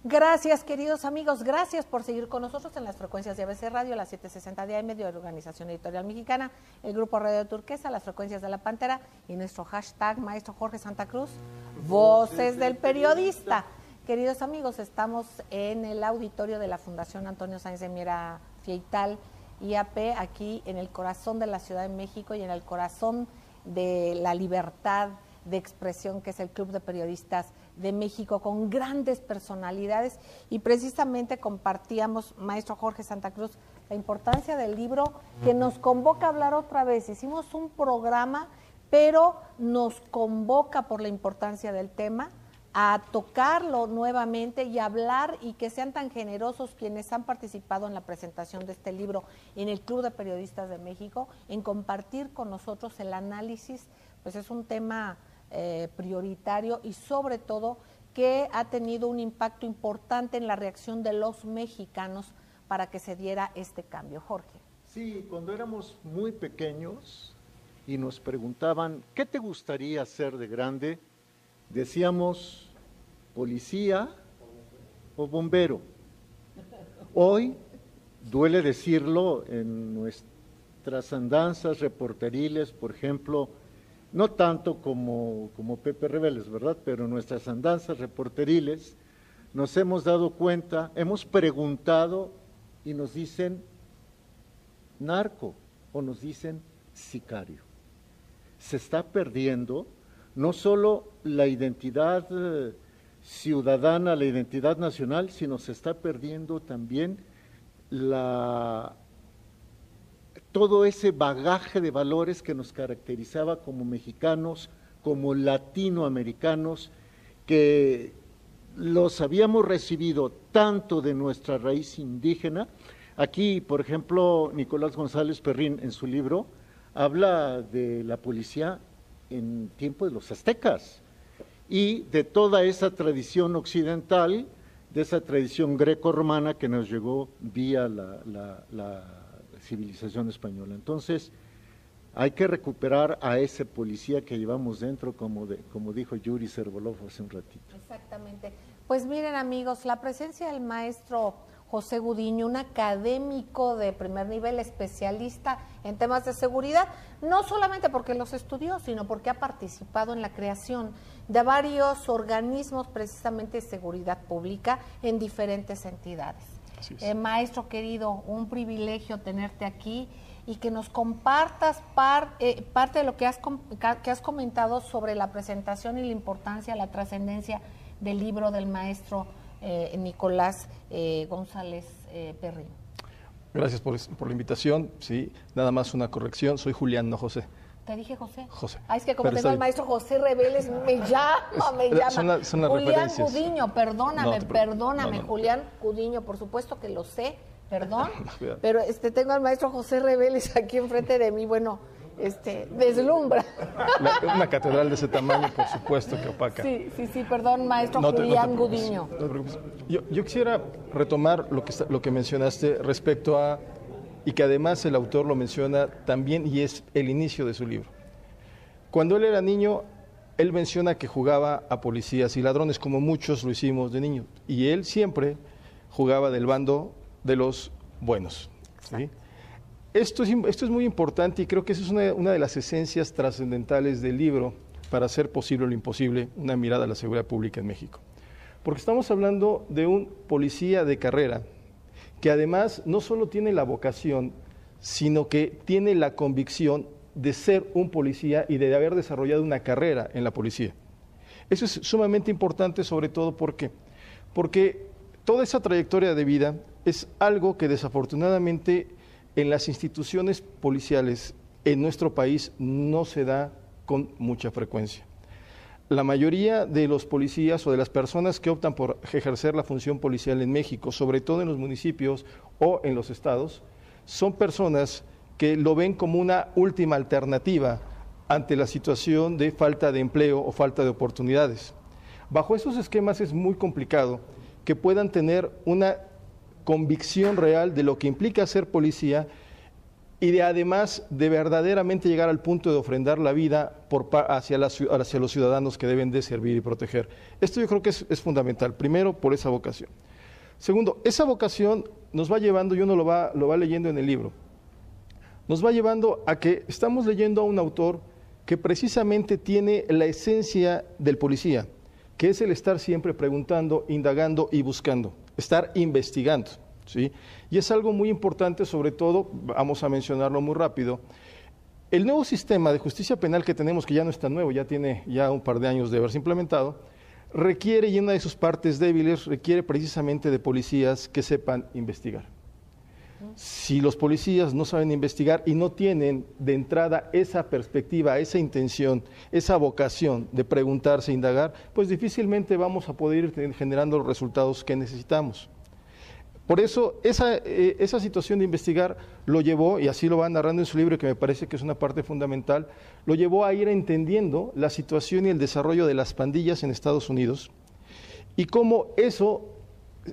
Gracias, queridos amigos, gracias por seguir con nosotros en las frecuencias de ABC Radio, las 760 de AM, de la Organización Editorial Mexicana, el Grupo Radio Turquesa, las frecuencias de La Pantera y nuestro hashtag Maestro Jorge Santa Cruz, Voces del Periodista. Queridos amigos, estamos en el auditorio de la Fundación Antonio Sáenz de Miera Fieital, IAP, aquí en el corazón de la Ciudad de México y en el corazón de la libertad de expresión que es el Club de Periodistas de México, con grandes personalidades, y precisamente compartíamos, maestro Jorge Santa Cruz, la importancia del libro que nos convoca a hablar otra vez. Hicimos un programa, pero nos convoca por la importancia del tema a tocarlo nuevamente y hablar, y que sean tan generosos quienes han participado en la presentación de este libro en el Club de Periodistas de México, en compartir con nosotros el análisis. Pues es un tema prioritario y sobre todo que ha tenido un impacto importante en la reacción de los mexicanos para que se diera este cambio. Jorge. Sí, cuando éramos muy pequeños y nos preguntaban, ¿qué te gustaría ser de grande? Decíamos, policía o bombero. Hoy, duele decirlo, en nuestras andanzas reporteriles, por ejemplo, no tanto como Pepe Rebeles, ¿verdad? Pero en nuestras andanzas reporteriles nos hemos dado cuenta, hemos preguntado y nos dicen narco o nos dicen sicario. Se está perdiendo no solo la identidad ciudadana, la identidad nacional, sino se está perdiendo también todo ese bagaje de valores que nos caracterizaba como mexicanos, como latinoamericanos, que los habíamos recibido tanto de nuestra raíz indígena. Aquí, por ejemplo, Nicolás González Perrín, en su libro, habla de la policía en tiempo de los aztecas y de toda esa tradición occidental, de esa tradición greco-romana que nos llegó vía la civilización española. Entonces, hay que recuperar a ese policía que llevamos dentro, como dijo Yuri Servolov hace un ratito. Exactamente. Pues miren, amigos, la presencia del maestro José Gudiño, un académico de primer nivel, especialista en temas de seguridad, no solamente porque los estudió, sino porque ha participado en la creación de varios organismos precisamente de seguridad pública en diferentes entidades. Maestro querido, un privilegio tenerte aquí y que nos compartas parte de lo que has comentado sobre la presentación y la importancia, la trascendencia del libro del maestro Nicolás González Perrín. Gracias por la invitación. Sí, nada más una corrección, soy Julián, no José. ¿Te dije José? José. Es que como tengo al maestro José Reveles, me llama. Son las Julián referencias. Gudiño, perdóname, no. Julián Gudiño, por supuesto que lo sé, perdón, pero tengo al maestro José Reveles aquí enfrente de mí, bueno, deslumbra. Una catedral de ese tamaño, por supuesto que opaca. Sí, perdón, maestro Julián Gudiño. No te preocupes. Yo quisiera retomar lo que mencionaste respecto a, y que además el autor lo menciona también, y es el inicio de su libro. Cuando él era niño, él menciona que jugaba a policías y ladrones, como muchos lo hicimos de niño, y él siempre jugaba del bando de los buenos. ¿Sí? Esto es muy importante, y creo que esa es una de las esencias trascendentales del libro para hacer posible lo imposible, una mirada a la seguridad pública en México. Porque estamos hablando de un policía de carrera que además no solo tiene la vocación, sino que tiene la convicción de ser un policía y de haber desarrollado una carrera en la policía. Eso es sumamente importante, sobre todo porque toda esa trayectoria de vida es algo que desafortunadamente en las instituciones policiales en nuestro país no se da con mucha frecuencia. La mayoría de los policías o de las personas que optan por ejercer la función policial en México, sobre todo en los municipios o en los estados, son personas que lo ven como una última alternativa ante la situación de falta de empleo o falta de oportunidades. Bajo esos esquemas es muy complicado que puedan tener una convicción real de lo que implica ser policía y de además de verdaderamente llegar al punto de ofrendar la vida hacia los ciudadanos que deben de servir y proteger. Esto yo creo que es fundamental, primero por esa vocación. Segundo, esa vocación nos va llevando, y uno lo va leyendo en el libro, nos va llevando a que estamos leyendo a un autor que precisamente tiene la esencia del policía, que es el estar siempre preguntando, indagando y buscando, estar investigando, ¿sí? Y es algo muy importante, sobre todo, vamos a mencionarlo muy rápido, el nuevo sistema de justicia penal que tenemos, que ya no es tan nuevo, ya tiene ya un par de años de haberse implementado, requiere, y una de sus partes débiles, requiere precisamente de policías que sepan investigar. Si los policías no saben investigar y no tienen de entrada esa perspectiva, esa intención, esa vocación de preguntarse, indagar, pues difícilmente vamos a poder ir generando los resultados que necesitamos. Por eso, esa situación de investigar lo llevó, y así lo va narrando en su libro, que me parece que es una parte fundamental, lo llevó a ir entendiendo la situación y el desarrollo de las pandillas en Estados Unidos y cómo eso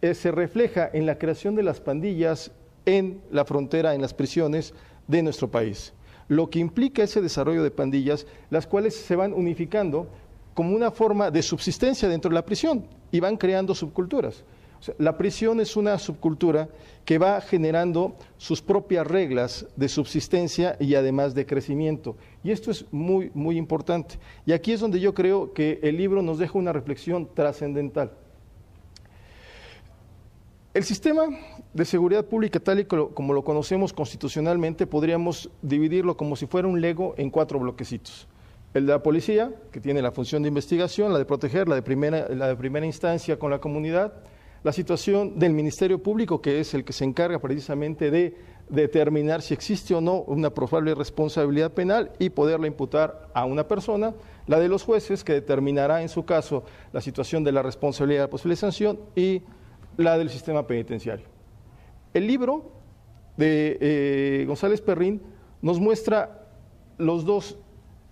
se refleja en la creación de las pandillas en la frontera, en las prisiones de nuestro país. Lo que implica ese desarrollo de pandillas, las cuales se van unificando como una forma de subsistencia dentro de la prisión y van creando subculturas. O sea, la prisión es una subcultura que va generando sus propias reglas de subsistencia y además de crecimiento. Y esto es muy, muy importante. Y aquí es donde yo creo que el libro nos deja una reflexión trascendental. El sistema de seguridad pública, tal y como lo conocemos constitucionalmente, podríamos dividirlo como si fuera un Lego en 4 bloquecitos. El de la policía, que tiene la función de investigación, la de proteger, la de primera instancia con la comunidad. La situación del Ministerio Público, que es el que se encarga precisamente de determinar si existe o no una probable responsabilidad penal y poderla imputar a una persona. La de los jueces, que determinará en su caso la situación de la responsabilidad de la posible sanción, y la del sistema penitenciario. El libro de González Perrín nos muestra los dos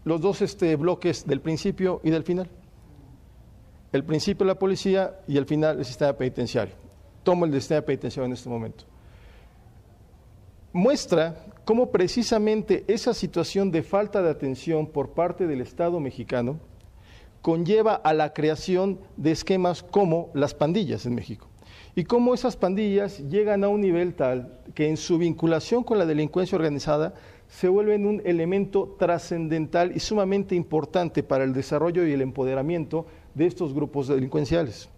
bloques del principio y del final. El principio la policía y el final el sistema penitenciario. Tomo el del sistema penitenciario en este momento. Muestra cómo precisamente esa situación de falta de atención por parte del Estado mexicano conlleva a la creación de esquemas como las pandillas en México. Y cómo esas pandillas llegan a un nivel tal que en su vinculación con la delincuencia organizada se vuelven un elemento trascendental y sumamente importante para el desarrollo y el empoderamiento de estos grupos delincuenciales.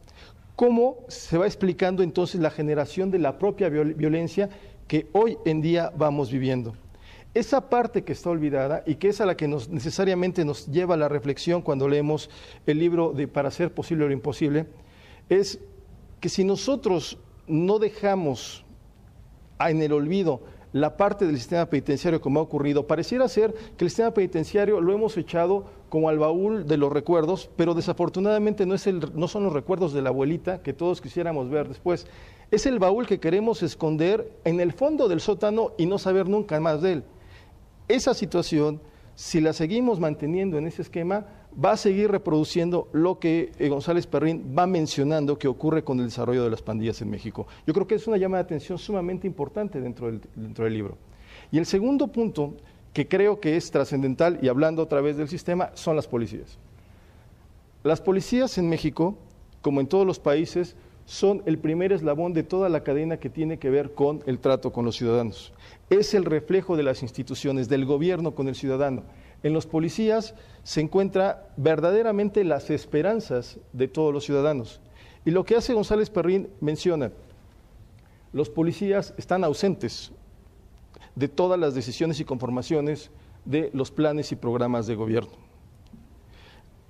¿Cómo se va explicando entonces la generación de la propia violencia que hoy en día vamos viviendo? Esa parte que está olvidada y que es a la que necesariamente nos lleva a la reflexión cuando leemos el libro de Para hacer posible lo imposible, es que si nosotros no dejamos en el olvido la parte del sistema penitenciario como ha ocurrido, pareciera ser que el sistema penitenciario lo hemos echado como al baúl de los recuerdos, pero desafortunadamente no son los recuerdos de la abuelita que todos quisiéramos ver después. Es el baúl que queremos esconder en el fondo del sótano y no saber nunca más de él. Esa situación, si la seguimos manteniendo en ese esquema, va a seguir reproduciendo lo que González Perrín va mencionando que ocurre con el desarrollo de las pandillas en México. Yo creo que es una llamada de atención sumamente importante dentro del libro. Y el segundo punto, que creo que es trascendental, y hablando otra vez del sistema, son las policías. Las policías en México, como en todos los países, son el primer eslabón de toda la cadena que tiene que ver con el trato con los ciudadanos. Es el reflejo de las instituciones, del gobierno con el ciudadano. En los policías se encuentra verdaderamente las esperanzas de todos los ciudadanos. Y lo que hace González Perrín menciona, los policías están ausentes de todas las decisiones y conformaciones de los planes y programas de gobierno.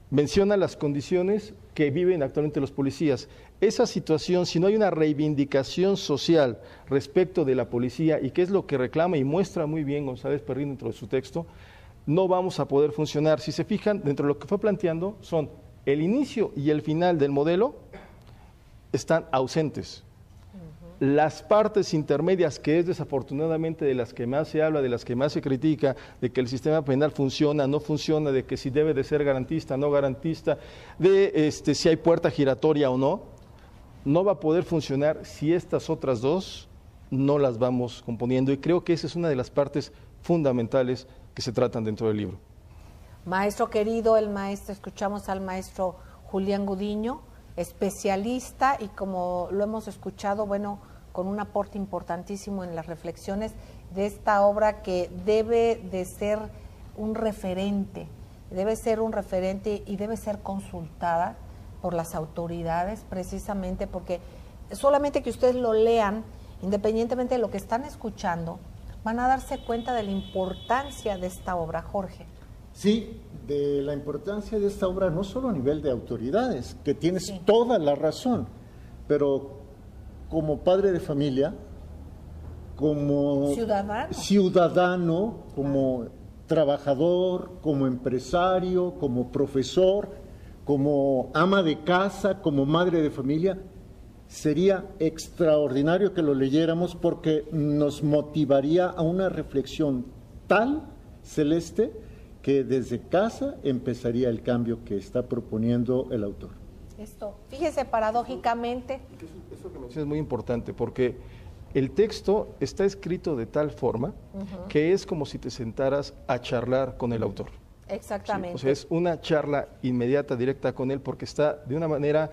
Menciona las condiciones que viven actualmente los policías. Esa situación, si no hay una reivindicación social respecto de la policía, y que es lo que reclama y muestra muy bien González Perrín dentro de su texto, no vamos a poder funcionar. Si se fijan, dentro de lo que fue planteando, son el inicio y el final del modelo están ausentes. Las partes intermedias, que es desafortunadamente de las que más se habla, de las que más se critica, de que el sistema penal funciona, no funciona, de que si debe de ser garantista, no garantista, de si hay puerta giratoria o no, no va a poder funcionar si estas otras dos no las vamos componiendo, y creo que esa es una de las partes fundamentales que se tratan dentro del libro. Maestro querido, escuchamos al maestro Julián Gudiño, especialista, y como lo hemos escuchado, bueno, con un aporte importantísimo en las reflexiones de esta obra que debe de ser un referente, y debe ser consultada por las autoridades, precisamente porque solamente que ustedes lo lean, independientemente de lo que están escuchando, van a darse cuenta de la importancia de esta obra, Jorge. Sí, de la importancia de esta obra, no solo a nivel de autoridades, que tienes toda la razón, pero como padre de familia, como ciudadano, como trabajador, como empresario, como profesor, como ama de casa, como madre de familia, sería extraordinario que lo leyéramos porque nos motivaría a una reflexión tal, Celeste, que desde casa empezaría el cambio que está proponiendo el autor. Esto, fíjese, paradójicamente. Eso que mencionas es muy importante porque el texto está escrito de tal forma que es como si te sentaras a charlar con el autor. Exactamente. Sí, o sea, es una charla inmediata, directa con él, porque está de una manera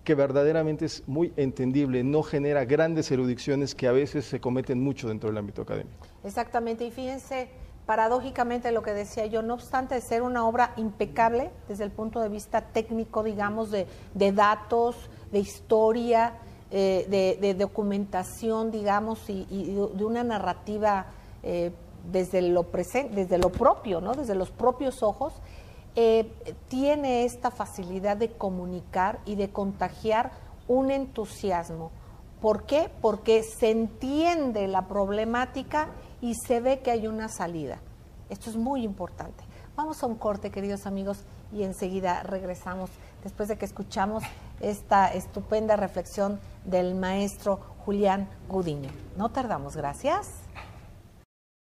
que verdaderamente es muy entendible, no genera grandes erudiciones que a veces se cometen mucho dentro del ámbito académico. Exactamente, y fíjense, paradójicamente lo que decía yo, no obstante de ser una obra impecable desde el punto de vista técnico, digamos, de datos, de historia, de documentación, digamos, y de una narrativa desde lo presente, desde lo propio, ¿no? Desde los propios ojos, tiene esta facilidad de comunicar y de contagiar un entusiasmo. ¿Por qué? Porque se entiende la problemática y se ve que hay una salida. Esto es muy importante. Vamos a un corte, queridos amigos, y enseguida regresamos después de que escuchamos esta estupenda reflexión del maestro Julián Gudiño. No tardamos, gracias.